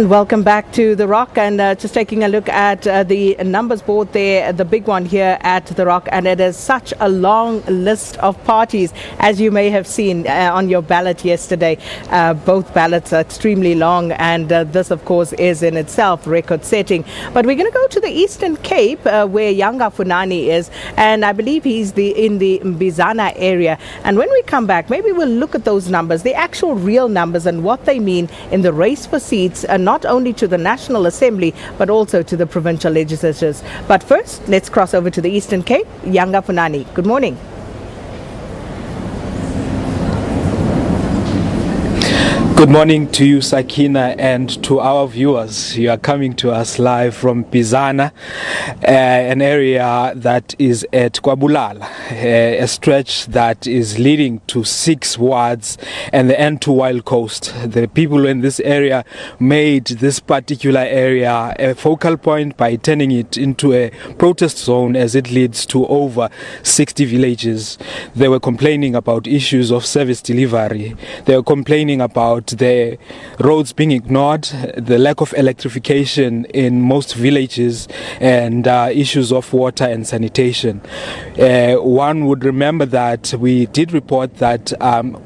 And welcome back to The Rock, and just taking a look at the numbers board there, the big one here at The Rock, and it is such a long list of parties, as you may have seen on your ballot yesterday. Both ballots are extremely long, and this of course is in itself record-setting. But we're going to go to the Eastern Cape where Yanga Funani is, and I believe he's in the Bizana area. And when we come back, maybe we'll look at those numbers, the actual real numbers, and what they mean in the race for seats, not only to the National Assembly, but also to the provincial legislatures. But first, let's cross over to the Eastern Cape. Yanga Funani, good morning. Good morning to you, Sakina, and to our viewers. You are coming to us live from Bizana, an area that is at Kwabulala, a stretch that is leading to 6 wards and the end to Wild Coast. The people in this area made this particular area a focal point by turning it into a protest zone as it leads to over 60 villages. They were complaining about issues of service delivery. They were complaining about the roads being ignored, the lack of electrification in most villages, and issues of water and sanitation. One would remember that we did report that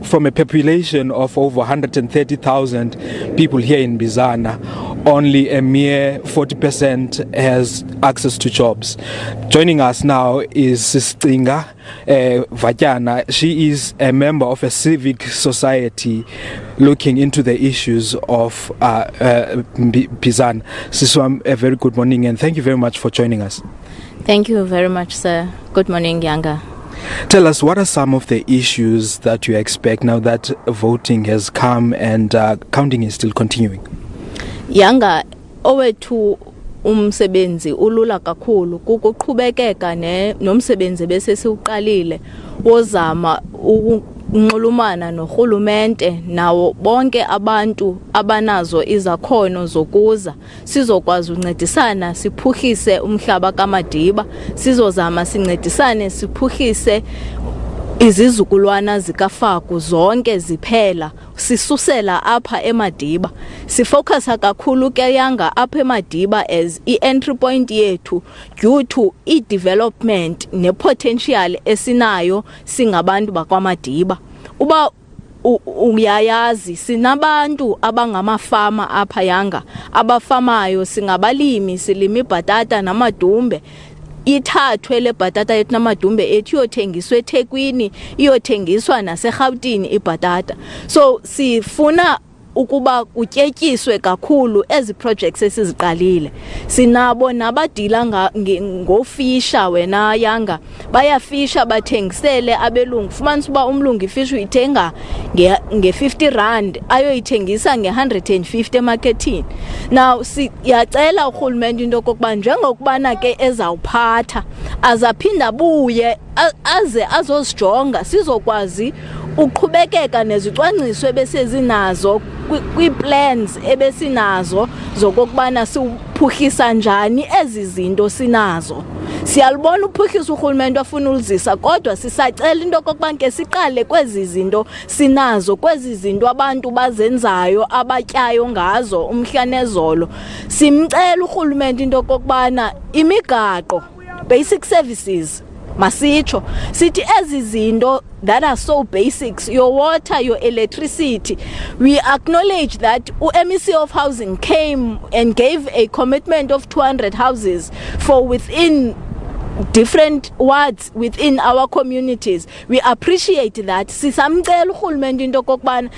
from a population of over 130,000 people here in Bizana, only a mere 40% has access to jobs. Joining us now is Sistinga Vatyana. She is a member of a civic society looking into the issues of Bizana. Siswam, a very good morning, and thank you very much for joining us. Thank you very much, sir. Good morning, Yanga. Tell us, what are some of the issues that you expect now that voting has come and counting is still continuing? Yanga, owethu umsebenzi ulula kakhulu kukuqhubekeka nomsebenzi bese siuqalile wozama ukunxulumana noRhulumente nawo bonke abantu abanazo izakhono zokuza sizokwazi uncedisana siphuhlise umhlaba kaMadiba, sizozama sincedisane siphuhlise izizukulwana zikaFaku zonke ziphela sisusela apha eMadiba. Sifocusa kakhulu ke Yanga apha eMadiba as i-entry point yethu due to i-development ne-potential esinayo singabantu bakwaMadiba. Uba uyayazi sinabantu abangamafama apha Yanga, abafamayo, singabalimi, silima ibhatata namadumbe. Ithathwe le bhatata yethu namadumbe ethu iyothengiswa eThekwini, iyothengiswa naseRhawutini ibhatata. So sifuna ukuba kutyetyiswe kakhulu ezi projects esiziqalile. Sinabo nabadila ngofisha wena Yanga, bayafisha bathengisele abelungu. Fumanisa uba umlungu ifish uyithenga nge-50 rand ayoyithengisa nge-150 emarketini. Now siyacela uRhulumente into kokuba njengokubana ke ezawuphatha azaphinda buye aze azosijonga sizokwazi uqhubekeka nezicwangciso ebesezinazo kwi-plans ebesinazo zokubana siuphuhlisa njani ezi zinto sinazo. Siyalibona uphuhlisa uRhulumente afuna ulizisa, kodwa sisacela into kokuba ke siqale kwezi zinto sinazo, kwezi zinto abantu bazenzayo abatyayo ngazo umhla nezolo. Simcela uRhulumente into kokubana imigaqo, basic services, masitsho sithi ezi zinto that are so basics, your water, your electricity. We acknowledge that MEC of Housing came and gave a commitment of 200 houses for within different wards within our communities. We appreciate that. Sisamcela uRhulumente into kokubana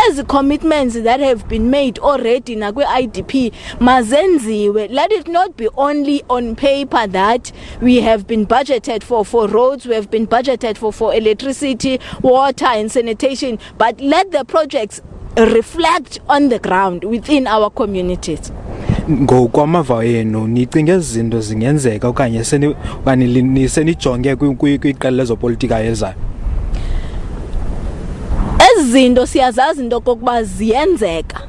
ezi commitments that have been made already na kwi-IDP mazenziwe. Let it not be only on paper that we have been budgeted for roads, we have been budgeted for electricity, water and sanitation, but let the projects reflect on the ground within our communities. Ngokwamava yenu nicinga izinto zingenzeka okanye senijonge kwiqela lezopolitika ezayo? Ezinto siyazazi into kokuba ziyenzeka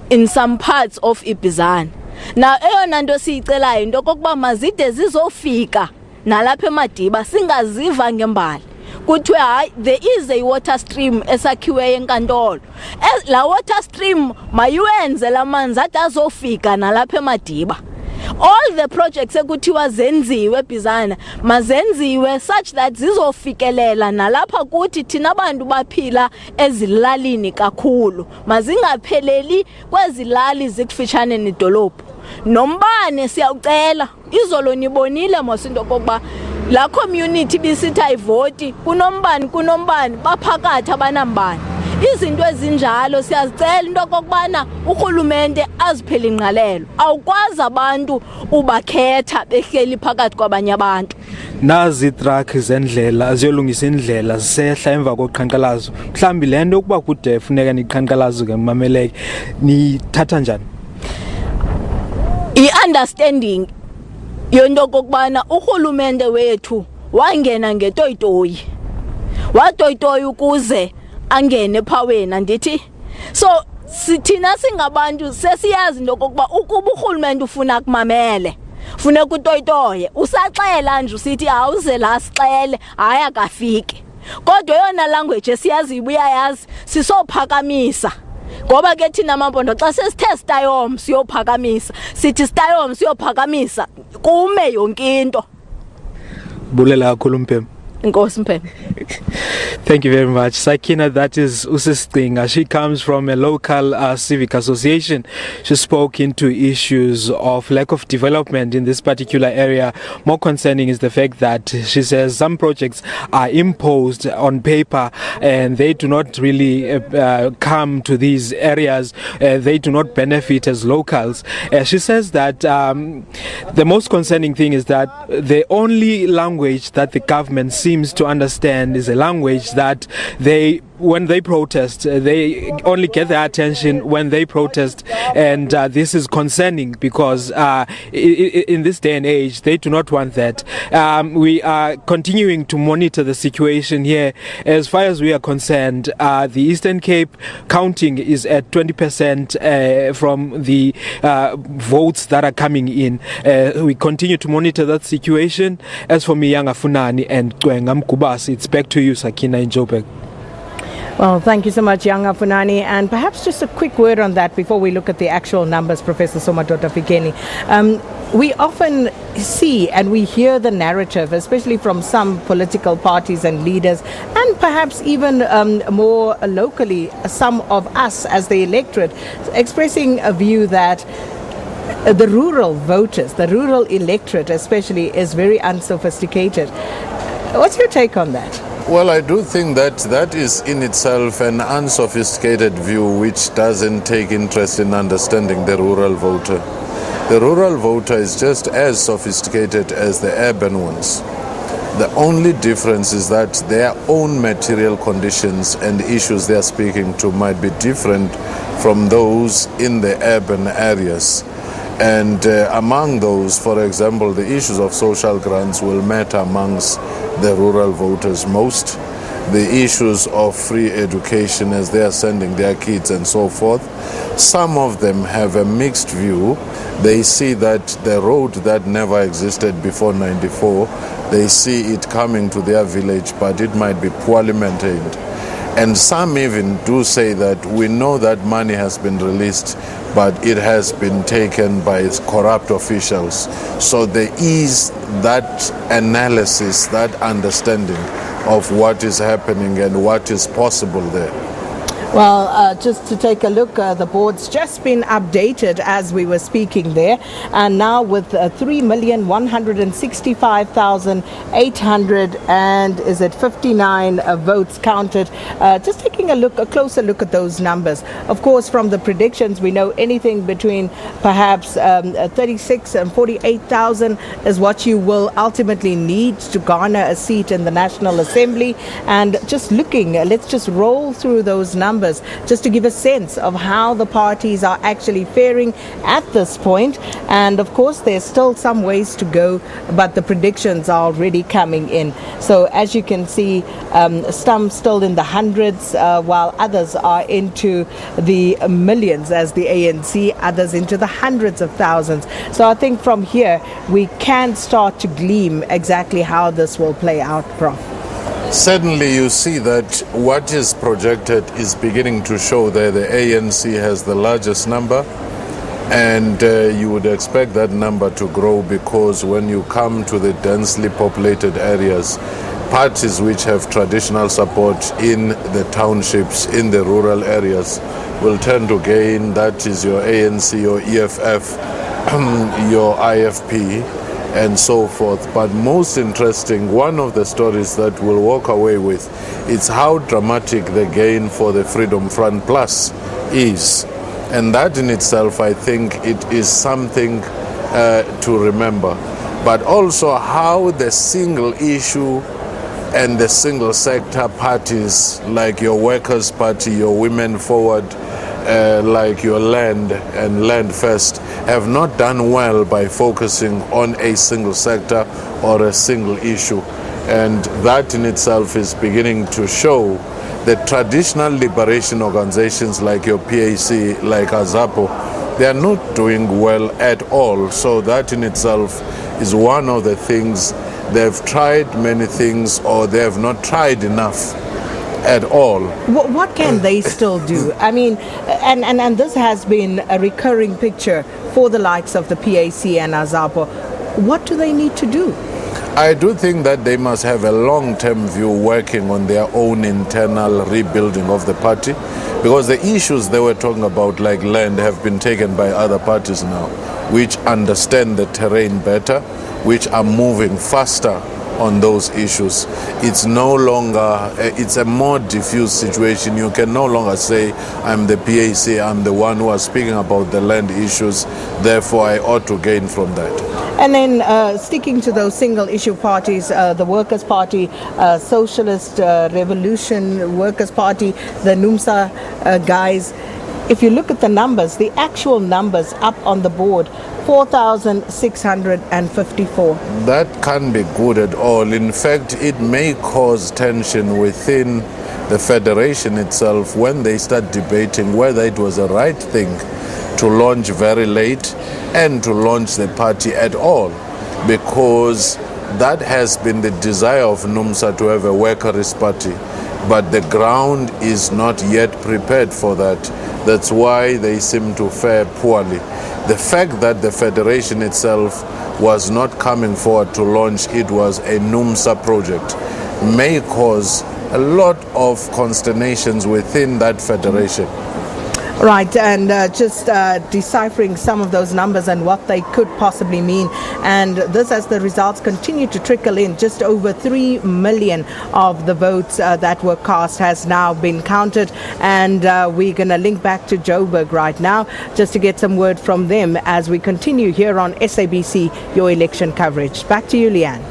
in some parts of iBizana. Now eyona nto siyicelayo into kokuba mazide zizofika nalapha eMadiba singaziva ngembali. kuthiwe hayi there is a water stream esakhiweyo enkantolo. La water stream mayiwenze lamanzi ade azofika nalapha eMadiba. All the projects ekuthiwa zenziwe Bizana mazenziwe such that zizofikelela nalapha kuthi thina abantu baphila ezilalini kakhulu, mazingapheleli kwezilali zikufitshane nedolophu. Nombane siyawucela, izolo nibonile mosinto kokuba la community bisithi ayivoti kunombani baphakathi abanambani. Izinto ezinjalo siyazicela into kokubana urhulumente aziphele ingqalelo. Awukwazi abantu ubakhetha behleli phakathi kwabanye abantu. Nazi iitrakhi zendlela ziyolungisa indlela zisehla emva koqhankqalazo. Mhlawumbi le nto ukuba kude funeka niqhankqalazo ke mameleke nithatha njani? I-understanding yonto kokubana urhulumente wethu wangena ngetoyitoyi. Watoyitoyi ukuze angene phaweni andithi. So sithina singabantu sesiyazi into kokuba ukuba urhulumente ufuna kumamele funeka utoyitoye usaxela nje usithi awuze la sixele hayi akafiki. Kodwa yona language esiyazi ubuyayazi sisophakamisa. Ngoba ke thina amampondo xa sesithe stayom siyophakamisa sithi stayom siyophakamisa kume yonke into. Bulela kakhulu Mpembe. Thank you very much. Sakina, that is Usistinga. She comes from a local civic association. She spoke into issues of lack of development in this particular area. More concerning is the fact that she says some projects are imposed on paper and they do not really come to these areas. They do not benefit as locals. She says that the most concerning thing is that the only language that the government seems to understand is a language that when they protest, they only get their attention when they protest, and this is concerning because in this day and age they do not want that. We are continuing to monitor the situation here. As far as we are concerned, the Eastern Cape counting is at 20% from the votes that are coming in. We continue to monitor that situation. As for Miyanga Funani and Ngam Kubasi, it's back to you, Sakina in Joburg. Well, thank you so much, Yanga Funani. And perhaps just a quick word on that before we look at the actual numbers, Professor Somadota Fikeni. We often see and we hear the narrative, especially from some political parties and leaders, and perhaps even more locally, some of us as the electorate, expressing a view that the rural voters, the rural electorate especially, is very unsophisticated. What's your take on that? Well, I do think that that is in itself an unsophisticated view which doesn't take interest in understanding the rural voter. The rural voter is just as sophisticated as the urban ones. The only difference is that their own material conditions and issues they are speaking to might be different from those in the urban areas. And among those, for example, the issues of social grants will matter amongst the rural voters most. The issues of free education as they are sending their kids and so forth. Some of them have a mixed view. They see that the road that never existed before 94, they see it coming to their village, but it might be poorly maintained. And some even do say that we know that money has been released, but it has been taken by corrupt officials. So there is that analysis, that understanding of what is happening and what is possible there. Well, just to take a look, the board's just been updated as we were speaking there, and now with 3,165,800 and is it 59 votes counted. Just taking a closer look at those numbers. Of course, from the predictions, we know anything between perhaps 36 and 48,000 is what you will ultimately need to garner a seat in the National Assembly. And just looking, let's just roll through those numbers just to give a sense of how the parties are actually faring at this point. And of course, there's still some ways to go, but the predictions are already coming in. So as you can see, some still in the hundreds, while others are into the millions as the ANC, others into the hundreds of thousands. So I think from here, we can start to glean exactly how this will play out, Prof. Certainly, you see that what is projected is beginning to show that the ANC has the largest number, and you would expect that number to grow, because when you come to the densely populated areas, parties which have traditional support in the townships, in the rural areas, will tend to gain. That is your ANC, your EFF, your IFP, and so forth. But most interesting, one of the stories that we'll walk away with is how dramatic the gain for the Freedom Front Plus is. And that in itself, I think it is something to remember. But also how the single issue and the single sector parties, like your Workers' Party, your Women Forward, like your Land and Land First, have not done well by focusing on a single sector or a single issue. And that in itself is beginning to show that traditional liberation organizations like your PAC, like AZAPO, they are not doing well at all. So that in itself is one of the things. They've tried many things, or they have not tried enough at all. What can they still do? I mean, and this has been a recurring picture for the likes of the PAC and AZAPO. What do they need to do? I do think that they must have a long-term view, working on their own internal rebuilding of the party, because the issues they were talking about, like land, have been taken by other parties now, which understand the terrain better, which are moving faster on those issues. It's no longer, it's a more diffuse situation. You can no longer say, I'm the PAC, I'm the one who was speaking about the land issues, therefore I ought to gain from that. And then sticking to those single issue parties, the Workers' Party, Socialist Revolution Workers' Party, the NUMSA guys, if you look at the numbers, the actual numbers up on the board, 4,654. That can't be good at all. In fact, it may cause tension within the federation itself when they start debating whether it was the right thing to launch very late and to launch the party at all, because that has been the desire of NUMSA to have a workers' party, but the ground is not yet prepared for that. That's why they seem to fare poorly. The fact that the federation itself was not coming forward to launch, it was a NUMSA project, may cause a lot of consternations within that federation. Right, and just deciphering some of those numbers and what they could possibly mean. And this, as the results continue to trickle in, just over 3 million of the votes that were cast has now been counted. And we're going to link back to Joburg right now just to get some word from them as we continue here on SABC, your election coverage. Back to you, Leanne.